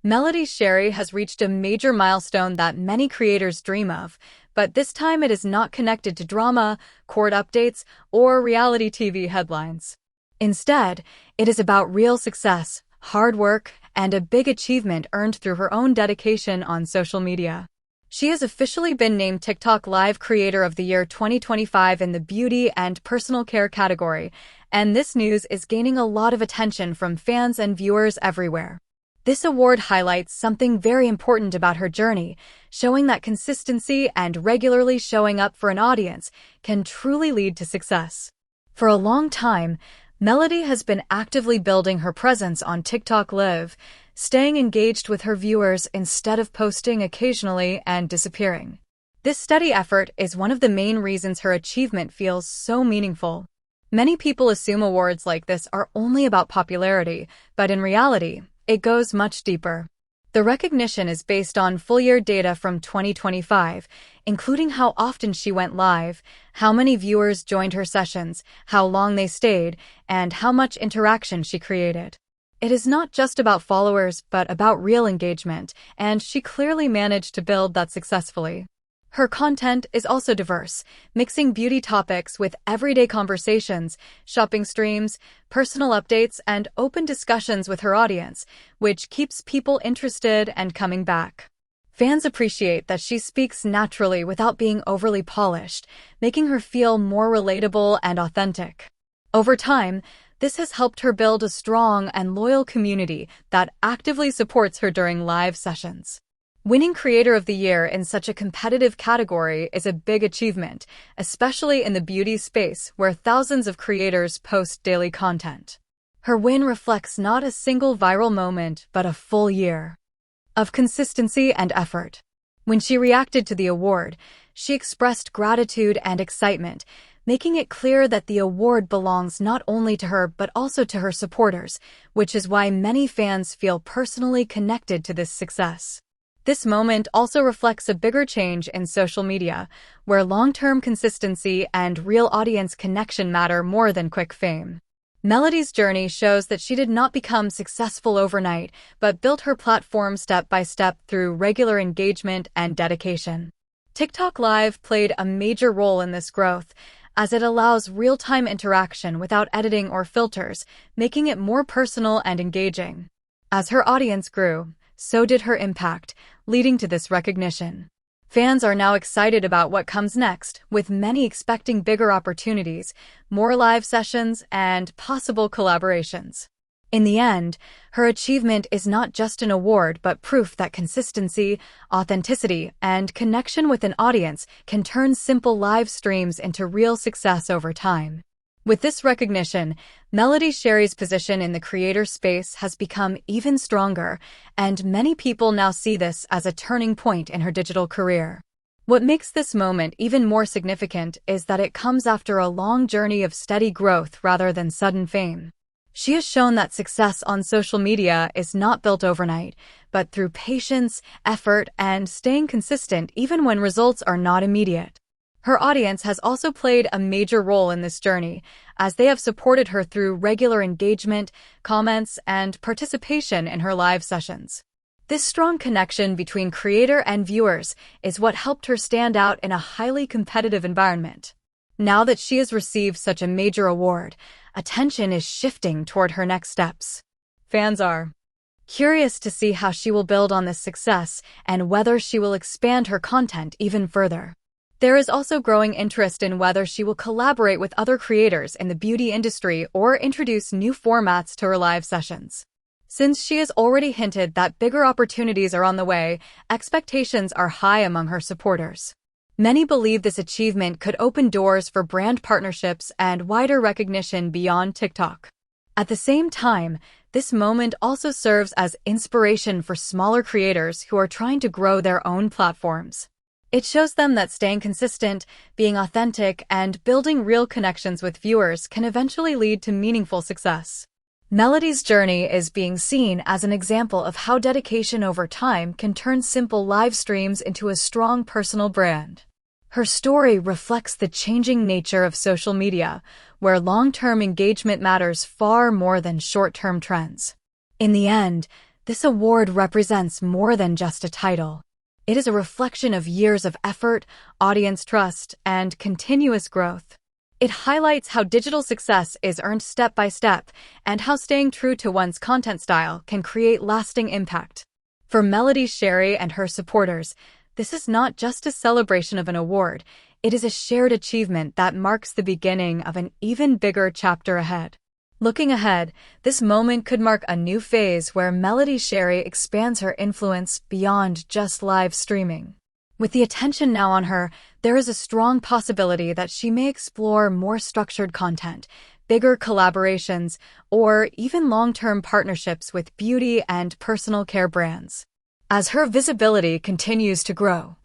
Melody Shari has reached a major milestone that many creators dream of, but this time it is not connected to drama, court updates, or reality TV headlines. Instead, it is about real success, hard work, and a big achievement earned through her own dedication on social media. She has officially been named TikTok Live Creator of the Year 2025 in the beauty and personal care category, and this news is gaining a lot of attention from fans and viewers everywhere. This award highlights something very important about her journey, showing that consistency and regularly showing up for an audience can truly lead to success. For a long time, Melody has been actively building her presence on TikTok Live, staying engaged with her viewers instead of posting occasionally and disappearing. This steady effort is one of the main reasons her achievement feels so meaningful. Many people assume awards like this are only about popularity, but in reality, it goes much deeper. The recognition is based on full-year data from 2025, including how often she went live, how many viewers joined her sessions, how long they stayed, and how much interaction she created. It is not just about followers, but about real engagement, and she clearly managed to build that successfully. Her content is also diverse, mixing beauty topics with everyday conversations, shopping streams, personal updates, and open discussions with her audience, which keeps people interested and coming back. Fans appreciate that she speaks naturally without being overly polished, making her feel more relatable and authentic. Over time, this has helped her build a strong and loyal community that actively supports her during live sessions. Winning Creator of the Year in such a competitive category is a big achievement, especially in the beauty space where thousands of creators post daily content. Her win reflects not a single viral moment, but a full year of consistency and effort. When she reacted to the award, she expressed gratitude and excitement, making it clear that the award belongs not only to her but also to her supporters, which is why many fans feel personally connected to this success. This moment also reflects a bigger change in social media, where long-term consistency and real audience connection matter more than quick fame. Melody's journey shows that she did not become successful overnight, but built her platform step by step through regular engagement and dedication. TikTok Live played a major role in this growth, as it allows real-time interaction without editing or filters, making it more personal and engaging. As her audience grew, so did her impact, leading to this recognition. Fans are now excited about what comes next, with many expecting bigger opportunities, more live sessions, and possible collaborations. In the end, her achievement is not just an award but proof that consistency, authenticity, and connection with an audience can turn simple live streams into real success over time. With this recognition, Melody Shari's position in the creator space has become even stronger, and many people now see this as a turning point in her digital career. What makes this moment even more significant is that it comes after a long journey of steady growth rather than sudden fame. She has shown that success on social media is not built overnight, but through patience, effort, and staying consistent even when results are not immediate. Her audience has also played a major role in this journey, as they have supported her through regular engagement, comments, and participation in her live sessions. This strong connection between creator and viewers is what helped her stand out in a highly competitive environment. Now that she has received such a major award, attention is shifting toward her next steps. Fans are curious to see how she will build on this success and whether she will expand her content even further. There is also growing interest in whether she will collaborate with other creators in the beauty industry or introduce new formats to her live sessions. Since she has already hinted that bigger opportunities are on the way, expectations are high among her supporters. Many believe this achievement could open doors for brand partnerships and wider recognition beyond TikTok. At the same time, this moment also serves as inspiration for smaller creators who are trying to grow their own platforms. It shows them that staying consistent, being authentic, and building real connections with viewers can eventually lead to meaningful success. Melody's journey is being seen as an example of how dedication over time can turn simple live streams into a strong personal brand. Her story reflects the changing nature of social media, where long-term engagement matters far more than short-term trends. In the end, This award represents more than just a title. It is a reflection of years of effort, audience trust, and continuous growth. It highlights how digital success is earned step by step and how staying true to one's content style can create lasting impact. For Melody Shari and her supporters, this is not just a celebration of an award, it is a shared achievement that marks the beginning of an even bigger chapter ahead. Looking ahead, this moment could mark a new phase where Melody Shari expands her influence beyond just live streaming. With the attention now on her, there is a strong possibility that she may explore more structured content, bigger collaborations, or even long-term partnerships with beauty and personal care brands. As her visibility continues to grow,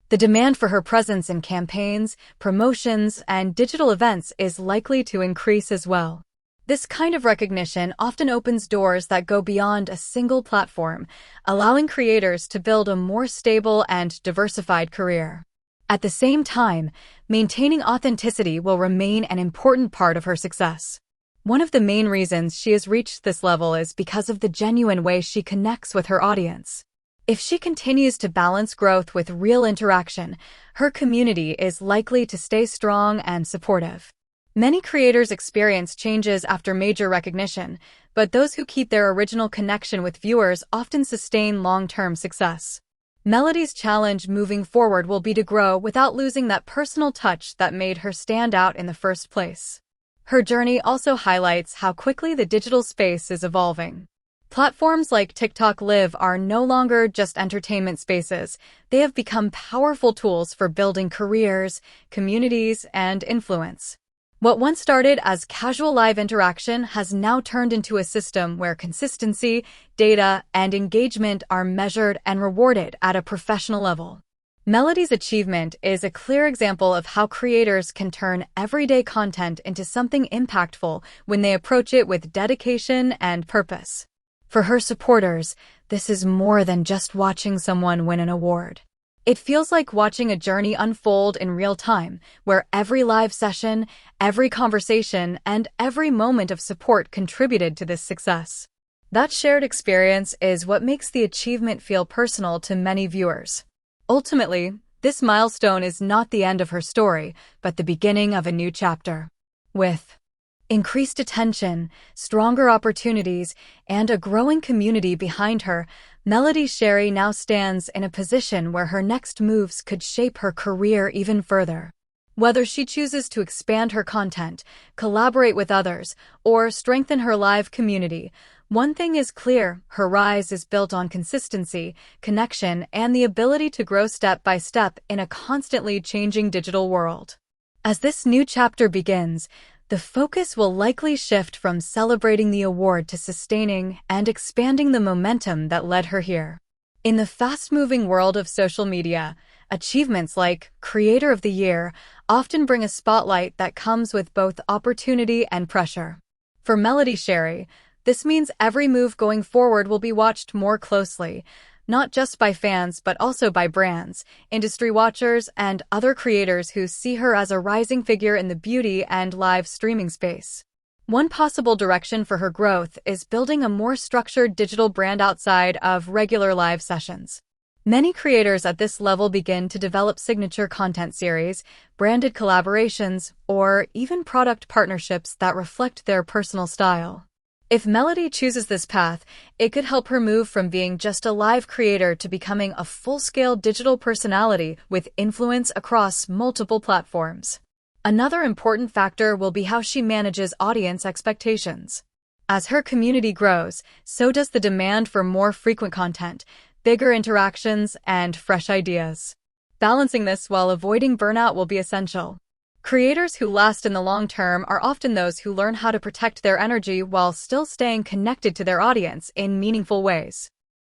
the demand for her presence in campaigns, promotions, and digital events is likely to increase as well. This kind of recognition often opens doors that go beyond a single platform, allowing creators to build a more stable and diversified career. At the same time, maintaining authenticity will remain an important part of her success. One of the main reasons she has reached this level is because of the genuine way she connects with her audience. If she continues to balance growth with real interaction, her community is likely to stay strong and supportive. Many creators experience changes after major recognition, but those who keep their original connection with viewers often sustain long-term success. Melody's challenge moving forward will be to grow without losing that personal touch that made her stand out in the first place. Her journey also highlights how quickly the digital space is evolving. Platforms like TikTok Live are no longer just entertainment spaces. They have become powerful tools for building careers, communities, and influence. What once started as casual live interaction has now turned into a system where consistency, data, and engagement are measured and rewarded at a professional level. Melody's achievement is a clear example of how creators can turn everyday content into something impactful when they approach it with dedication and purpose. For her supporters, this is more than just watching someone win an award. It feels like watching a journey unfold in real time, where every live session, every conversation, and every moment of support contributed to this success. That shared experience is what makes the achievement feel personal to many viewers. Ultimately, this milestone is not the end of her story, but the beginning of a new chapter. With increased attention, stronger opportunities, and a growing community behind her, Melody Shari now stands in a position where her next moves could shape her career even further. Whether she chooses to expand her content, collaborate with others, or strengthen her live community, one thing is clear: her rise is built on consistency, connection, and the ability to grow step by step in a constantly changing digital world. As this new chapter begins, the focus will likely shift from celebrating the award to sustaining and expanding the momentum that led her here. In the fast-moving world of social media, achievements like Creator of the Year often bring a spotlight that comes with both opportunity and pressure. For Melody Shari, this means every move going forward will be watched more closely, not just by fans but also by brands, industry watchers, and other creators who see her as a rising figure in the beauty and live streaming space. One possible direction for her growth is building a more structured digital brand outside of regular live sessions. Many creators at this level begin to develop signature content series, branded collaborations, or even product partnerships that reflect their personal style. If Melody chooses this path, it could help her move from being just a live creator to becoming a full-scale digital personality with influence across multiple platforms. Another important factor will be how she manages audience expectations. As her community grows, so does the demand for more frequent content, bigger interactions, and fresh ideas. Balancing this while avoiding burnout will be essential. Creators who last in the long term are often those who learn how to protect their energy while still staying connected to their audience in meaningful ways.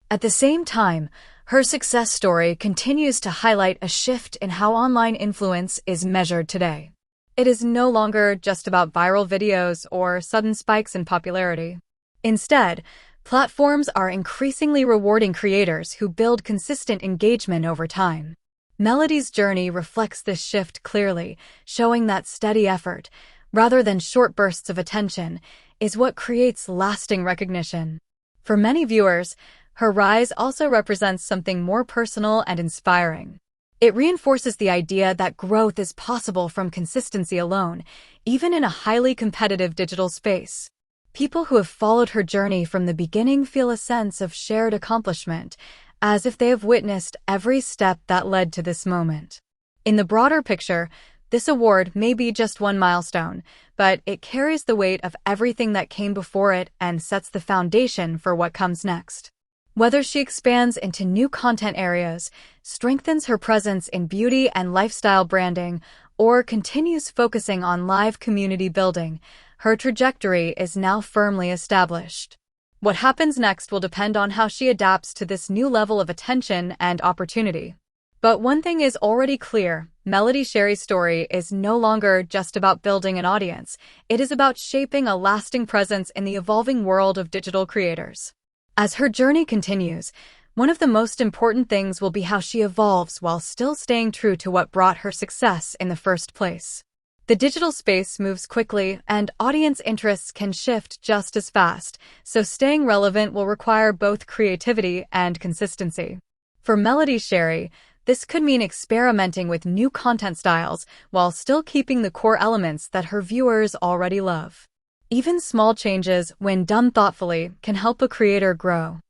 At the same time, her success story continues to highlight a shift in how online influence is measured today. It is no longer just about viral videos or sudden spikes in popularity. Instead, platforms are increasingly rewarding creators who build consistent engagement over time. Melody's journey reflects this shift clearly, showing that steady effort, rather than short bursts of attention, is what creates lasting recognition. For many viewers, her rise also represents something more personal and inspiring. It reinforces the idea that growth is possible from consistency alone, even in a highly competitive digital space. People who have followed her journey from the beginning feel a sense of shared accomplishment, as if they have witnessed every step that led to this moment. In the broader picture, this award may be just one milestone, but it carries the weight of everything that came before it and sets the foundation for what comes next. Whether she expands into new content areas, strengthens her presence in beauty and lifestyle branding, or continues focusing on live community building, her trajectory is now firmly established. What happens next will depend on how she adapts to this new level of attention and opportunity. But one thing is already clear: Melody Shari's story is no longer just about building an audience. It is about shaping a lasting presence in the evolving world of digital creators. As her journey continues, one of the most important things will be how she evolves while still staying true to what brought her success in the first place. The digital space moves quickly, and audience interests can shift just as fast, so staying relevant will require both creativity and consistency. For Melody Shari, this could mean experimenting with new content styles while still keeping the core elements that her viewers already love. Even small changes, when done thoughtfully, can help a creator grow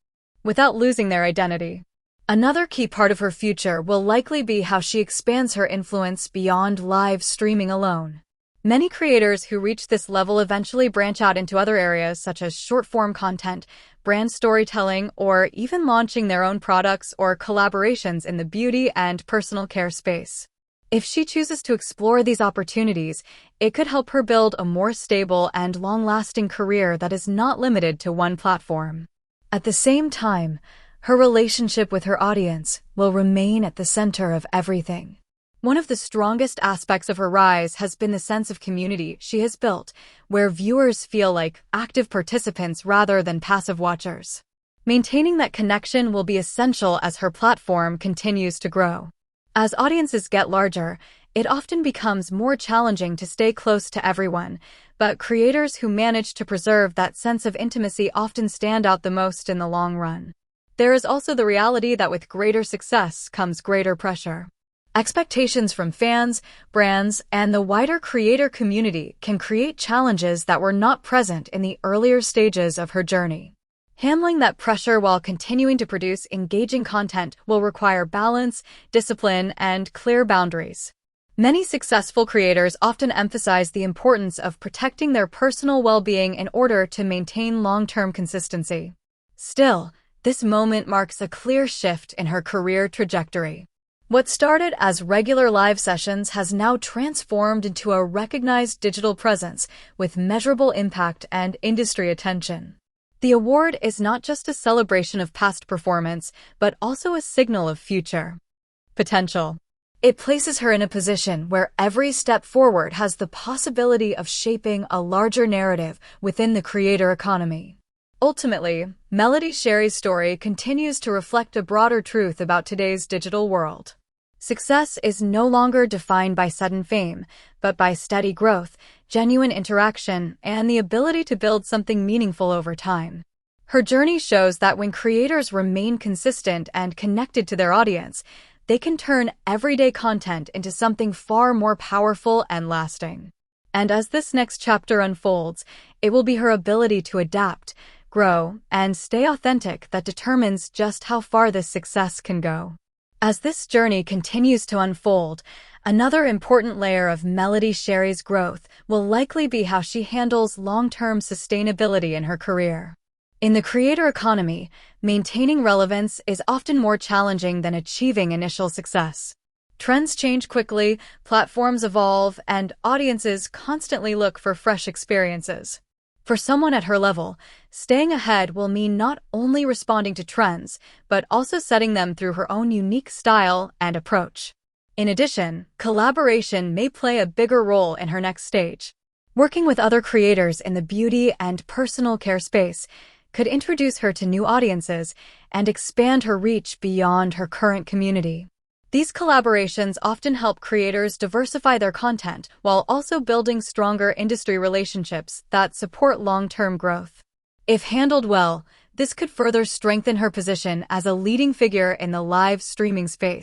without losing their identity. Another key part of her future will likely be how she expands her influence beyond live streaming alone. Many creators who reach this level eventually branch out into other areas such as short-form content, brand storytelling, or even launching their own products or collaborations in the beauty and personal care space. If she chooses to explore these opportunities, it could help her build a more stable and long-lasting career that is not limited to one platform. At the same time, her relationship with her audience will remain at the center of everything. One of the strongest aspects of her rise has been the sense of community she has built, where viewers feel like active participants rather than passive watchers. Maintaining that connection will be essential as her platform continues to grow. As audiences get larger, it often becomes more challenging to stay close to everyone, but creators who manage to preserve that sense of intimacy often stand out the most in the long run. There is also the reality that with greater success comes greater pressure. Expectations from fans, brands, and the wider creator community can create challenges that were not present in the earlier stages of her journey. Handling that pressure while continuing to produce engaging content will require balance, discipline, and clear boundaries. Many successful creators often emphasize the importance of protecting their personal well-being in order to maintain long-term consistency. Still, this moment marks a clear shift in her career trajectory. What started as regular live sessions has now transformed into a recognized digital presence with measurable impact and industry attention. The award is not just a celebration of past performance, but also a signal of future potential. It places her in a position where every step forward has the possibility of shaping a larger narrative within the creator economy. Ultimately, Melody Shari's story continues to reflect a broader truth about today's digital world. Success is no longer defined by sudden fame, but by steady growth, genuine interaction, and the ability to build something meaningful over time. Her journey shows that when creators remain consistent and connected to their audience, they can turn everyday content into something far more powerful and lasting. And as this next chapter unfolds, it will be her ability to adapt, grow, and stay authentic that determines just how far this success can go. As this journey continues to unfold, another important layer of Melody Shari's growth will likely be how she handles long-term sustainability in her career. In the creator economy, maintaining relevance is often more challenging than achieving initial success. Trends change quickly, platforms evolve, and audiences constantly look for fresh experiences. For someone at her level, staying ahead will mean not only responding to trends, but also setting them through her own unique style and approach. In addition, collaboration may play a bigger role in her next stage. Working with other creators in the beauty and personal care space could introduce her to new audiences and expand her reach beyond her current community. These collaborations often help creators diversify their content while also building stronger industry relationships that support long-term growth. If handled well, This could further strengthen her position as a leading figure in the live streaming space.